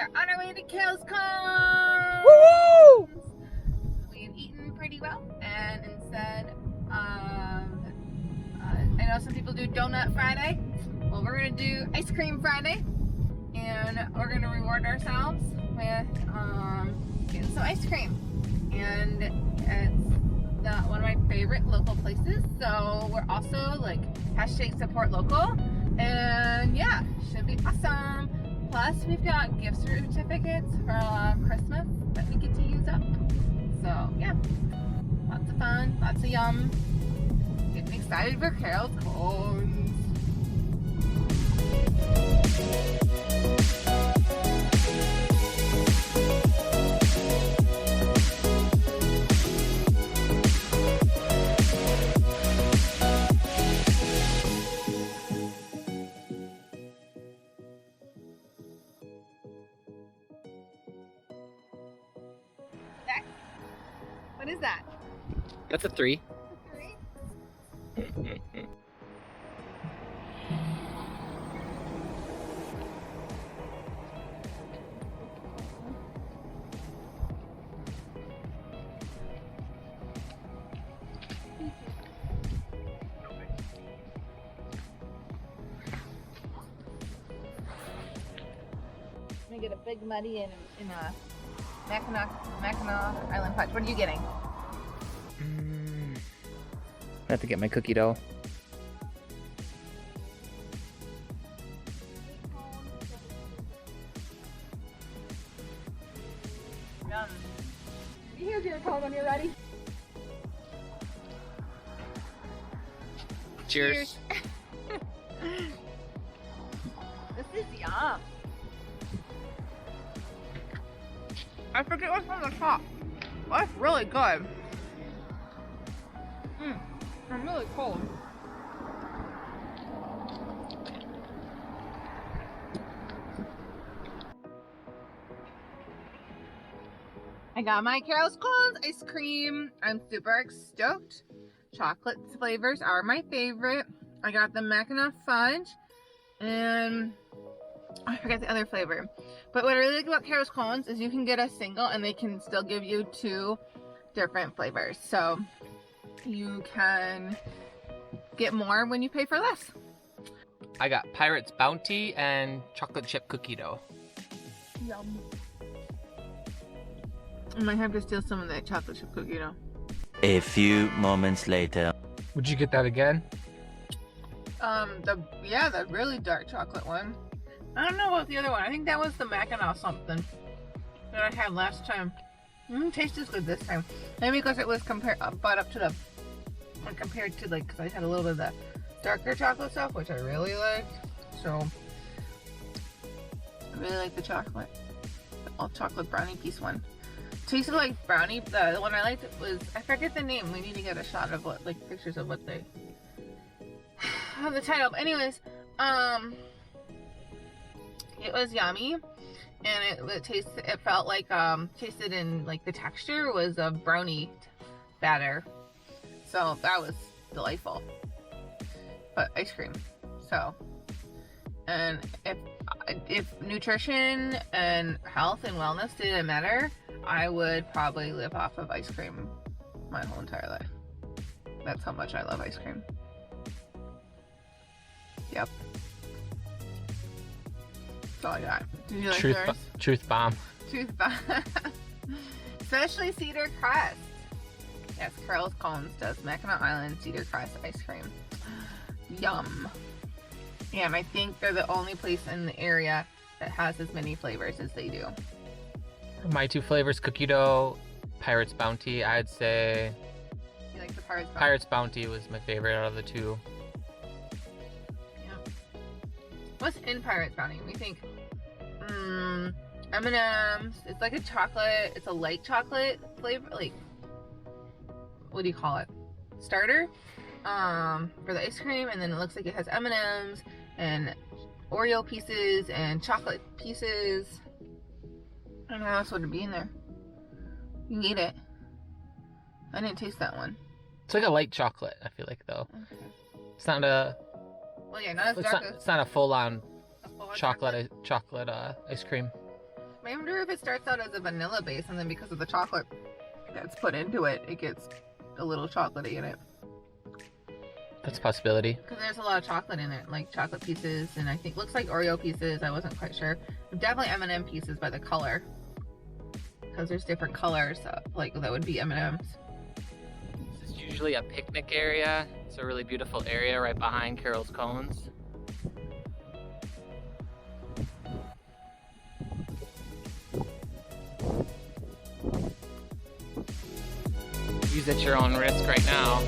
are on our way to Carol's Cone! Woo! We have eaten pretty well, and instead of, I know some people do Donut Friday. Well, we're gonna do Ice Cream Friday, and we're gonna reward ourselves with getting some ice cream. And it's one of my favorite local places, so we're also like #support local, and yeah, should be awesome. Plus, we've got gift certificates for Christmas that we get to use up. So, yeah, lots of fun, lots of yum. Getting excited for Carol's Cones. What is that? That's a 3. I'm gonna get a big muddy in a Mackinac Island Fudge. What are you getting? I have to get my cookie dough. Yum. Here's your cone when you're ready. Cheers. This is yum. I forget what's on the top. Well, that's really good. I'm really cold. I got my Carol's Cones ice cream. I'm super stoked. Chocolate flavors are my favorite. I got the Mackinac Fudge and I forget the other flavor. But what I really like about Carol's Cones is you can get a single and they can still give you 2 different flavors. So you can get more when you pay for less. I got Pirate's Bounty and chocolate chip cookie dough. Yum. I might have to steal some of that chocolate chip cookie dough. A few moments later. Would you get that again? The really dark chocolate one. I don't know what the other one. I think that was the Mackinac something that I had last time. Tastes good this time. Maybe because it was brought up to the compared to like, because I had a little bit of the darker chocolate stuff, which I really like. So I really like the chocolate, the all chocolate brownie piece one. Tasted like brownie. The one I liked was, I forget the name. We need to get a shot of what, like pictures of what they have the title. But anyways, it was yummy, and it felt like tasted in like the texture was a brownie batter. So that was delightful. But ice cream. So, and if nutrition and health and wellness didn't matter, I would probably live off of ice cream my whole entire life. That's how much I love ice cream. Yep. That's all I got. Did you like yours? Truth bomb. Truth bomb. Especially Cedar Crest. Yes, Carol's Cones does Mackinac Island Cedar Crest ice cream. Yum. Yeah, and I think they're the only place in the area that has as many flavors as they do. My 2 flavors, cookie dough, Pirate's Bounty. I'd say You like the Pirate's Bounty? Pirate's Bounty was my favorite out of the 2. Yeah. What's in Pirate's Bounty? We think M&M's. It's like a chocolate. It's a light chocolate flavor. Like, what do you call it? Starter for the ice cream, and then it looks like it has M&M's and Oreo pieces and chocolate pieces. I don't know what else would be in there. You can eat it. I didn't taste that one. It's like a light chocolate, I feel like, though. Okay. It's not a... Well, yeah, not as dark as... It's not a full-on a full-on chocolate ice cream. I wonder if it starts out as a vanilla base and then because of the chocolate that's put into it, it gets a little chocolatey in it. That's a possibility. Because there's a lot of chocolate in it, like chocolate pieces, and I think looks like Oreo pieces. I wasn't quite sure. Definitely M&M pieces by the color, because there's different colors. Like that would be M&Ms. This is usually a picnic area. It's a really beautiful area right behind Carol's Cones. Use at your own risk right now.